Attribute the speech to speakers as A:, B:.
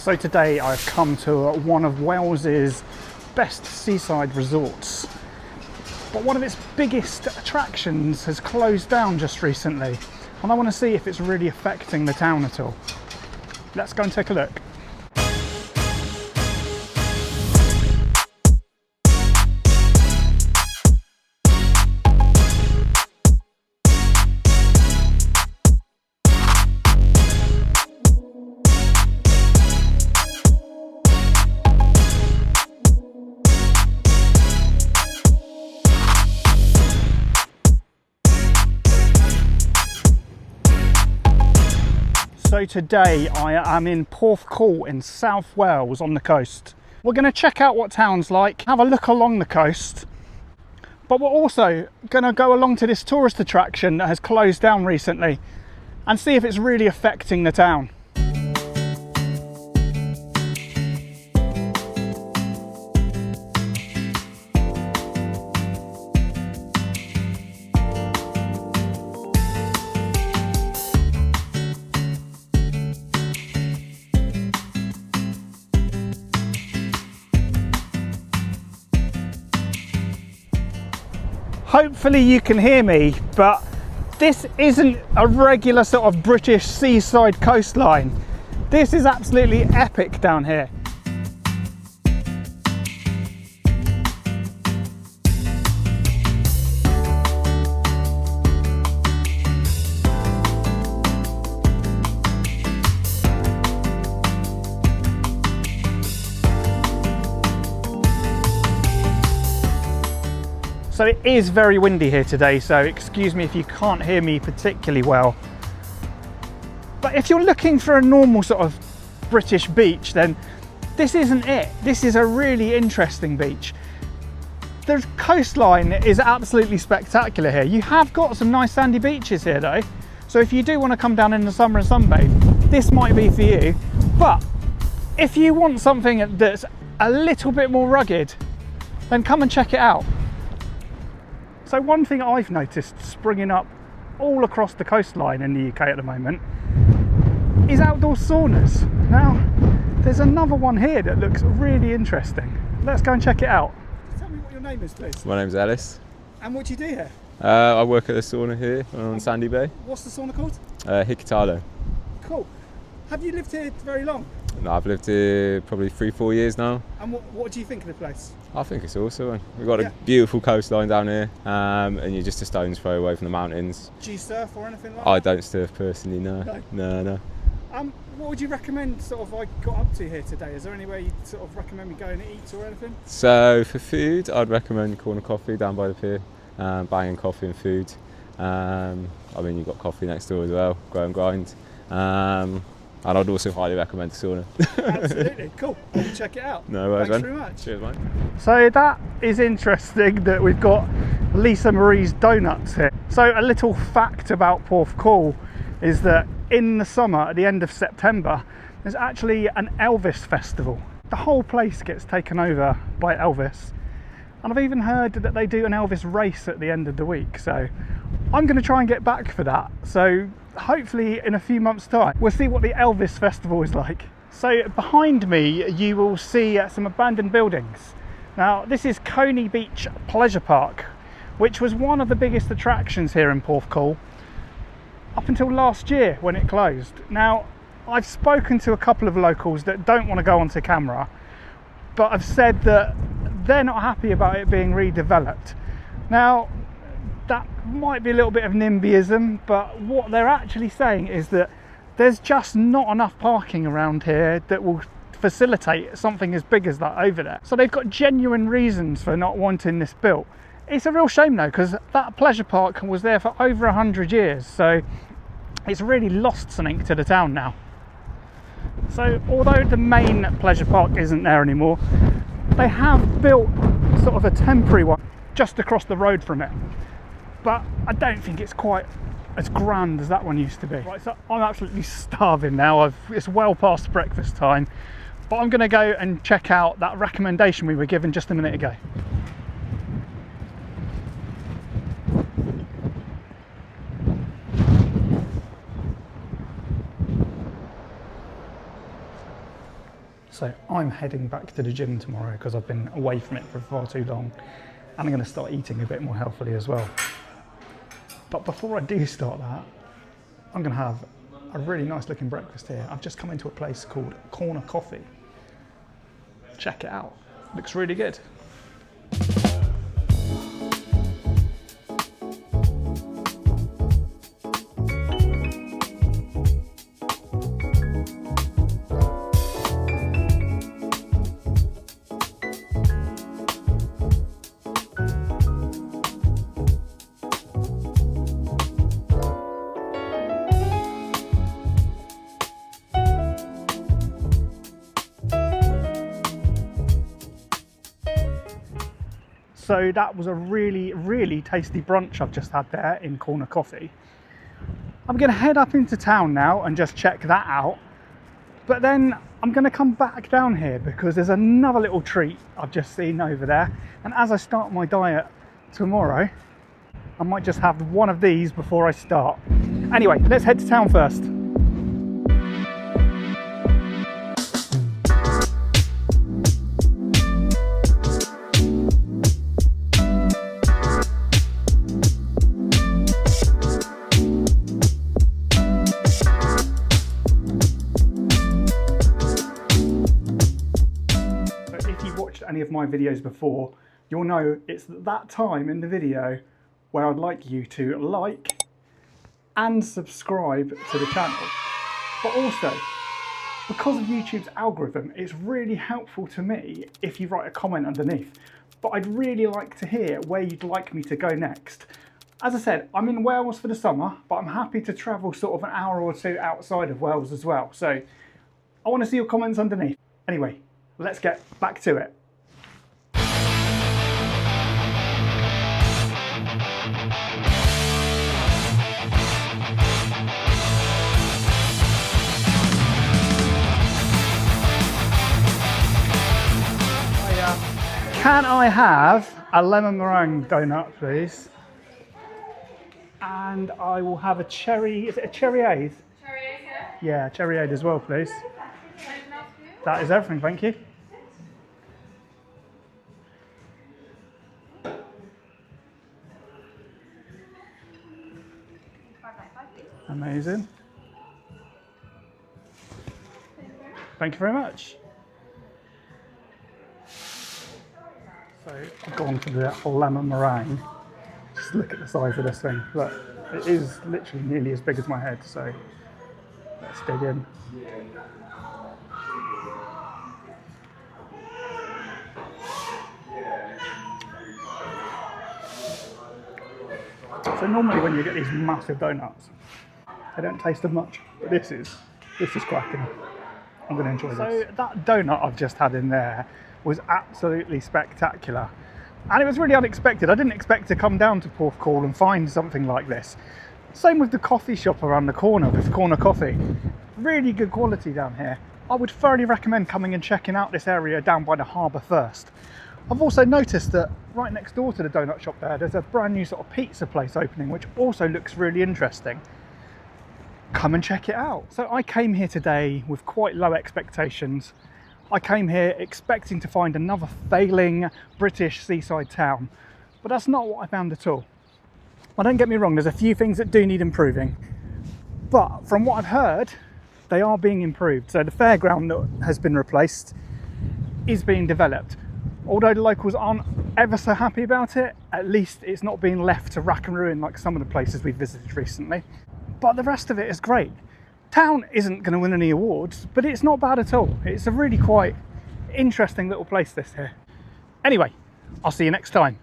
A: So today I've come to one of Wales's best seaside resorts, but one of its biggest attractions has closed down just recently, and I want to see if it's really affecting the town at all. Let's go and take a look. So today I am in Porthcawl in South Wales on the coast. We're going to check out what town's like, have a look along the coast, but we're also going to go along to this tourist attraction that has closed down recently and see if it's really affecting the town. Hopefully you can hear me, but this isn't a regular sort of British seaside coastline. This is absolutely epic down here. So it is very windy here today, so excuse me if you can't hear me particularly well. But if you're looking for a normal sort of British beach, then this isn't it. This is a really interesting beach. The coastline is absolutely spectacular here. You have got some nice sandy beaches here though. So if you do want to come down in the summer and sunbathe, this might be for you. But if you want something that's a little bit more rugged, then come and check it out. So one thing I've noticed springing up all across the coastline in the UK at the moment is outdoor saunas. Now, there's another one here that looks really interesting. Let's go and check it out. Tell me what your name is, please.
B: My name's Ellis.
A: And what do you do here?
B: I work at the sauna here on Sandy Bay.
A: What's the sauna called?
B: Hikitalo.
A: Cool. Have you lived here very long?
B: No, I've lived here probably 3-4 years now.
A: And what do you think of the place?
B: I think it's awesome. We've got a beautiful coastline down here, and you're just a stone's throw away from the mountains.
A: Do you surf or anything like
B: I
A: that?
B: don't surf personally, no. No.
A: What would you recommend sort of I got up to here today? Is there anywhere you'd sort of recommend me going to eat or anything?
B: So for food, I'd recommend Corner Coffee down by the pier, banging coffee and food. I mean, you've got coffee next door as well, Grow and Grind. And I'd also highly recommend the sauna.
A: Absolutely, cool. We'll check it out.
B: No worries,
A: Thanks
B: man.
A: very much.
B: Cheers, mate.
A: So that is interesting that we've got Lisa Marie's Donuts here. So a little fact about Porthcawl is that in the summer, at the end of September, there's actually an Elvis festival. The whole place gets taken over by Elvis. And I've even heard that they do an Elvis race at the end of the week. So I'm going to try and get back for that. So hopefully in a few months' time, we'll see what the Elvis festival is like. So behind me, you will see some abandoned buildings. Now, this is Coney Beach Pleasure Park, which was one of the biggest attractions here in Porthcawl up until last year when it closed. Now, I've spoken to a couple of locals that don't want to go onto camera, but I've said that they're not happy about it being redeveloped. Now, that might be a little bit of NIMBYism, but what they're actually saying is that there's just not enough parking around here that will facilitate something as big as that over there. So they've got genuine reasons for not wanting this built. It's a real shame though, because that pleasure park was there for over 100 years, so it's really lost something to the town now. So although the main pleasure park isn't there anymore, they have built sort of a temporary one just across the road from it. But I don't think it's quite as grand as that one used to be. Right, so I'm absolutely starving now. It's well past breakfast time, but I'm going to go and check out that recommendation we were given just a minute ago. So I'm heading back to the gym tomorrow because I've been away from it for far too long, and I'm going to start eating a bit more healthily as well. But before I do start that, I'm going to have a really nice looking breakfast here. I've just come into a place called Corner Coffee. Check it out, looks really good. So that was a really tasty brunch I've just had there in Corner Coffee. I'm going to head up into town now and just check that out. But then I'm going to come back down here because there's another little treat I've just seen over there. And as I start my diet tomorrow, I might just have one of these before I start. Anyway, let's head to town first. Any of my videos before, you'll know it's that time in the video where I'd like you to like and subscribe to the channel. But also, because of YouTube's algorithm, it's really helpful to me if you write a comment underneath. But I'd really like to hear where you'd like me to go next. As I said, I'm in Wales for the summer, but I'm happy to travel sort of an hour or two outside of Wales as well. So I want to see your comments underneath. Anyway, let's get back to it. Can I have a lemon meringue donut, please? And I will have a cherry, is it a cherryade? Cherryade, yeah. Yeah, cherryade as well, please. That is everything, thank you. Amazing. Thank you very much. So I've gone for the lemon meringue. Just look at the size of this thing. Look, it is literally nearly as big as my head, so let's dig in. So normally when you get these massive donuts, they don't taste of much, but this is cracking. I'm going to enjoy this. So that donut I've just had in there was absolutely spectacular. And it was really unexpected. I didn't expect to come down to Porthcawl and find something like this. Same with the coffee shop around the corner with Corner Coffee. Really good quality down here. I would thoroughly recommend coming and checking out this area down by the harbour first. I've also noticed that right next door to the donut shop there's a brand new sort of pizza place opening, which also looks really interesting. Come and check it out. So I came here today with quite low expectations. I came here expecting to find another failing British seaside town, but that's not what I found at all. Well, don't get me wrong, there's a few things that do need improving, but from what I've heard, they are being improved. So the fairground that has been replaced is being developed. Although the locals aren't ever so happy about it, at least it's not being left to rack and ruin like some of the places we've visited recently. But the rest of it is great. Town isn't going to win any awards, but it's not bad at all. It's a really quite interesting little place, this here. Anyway, I'll see you next time.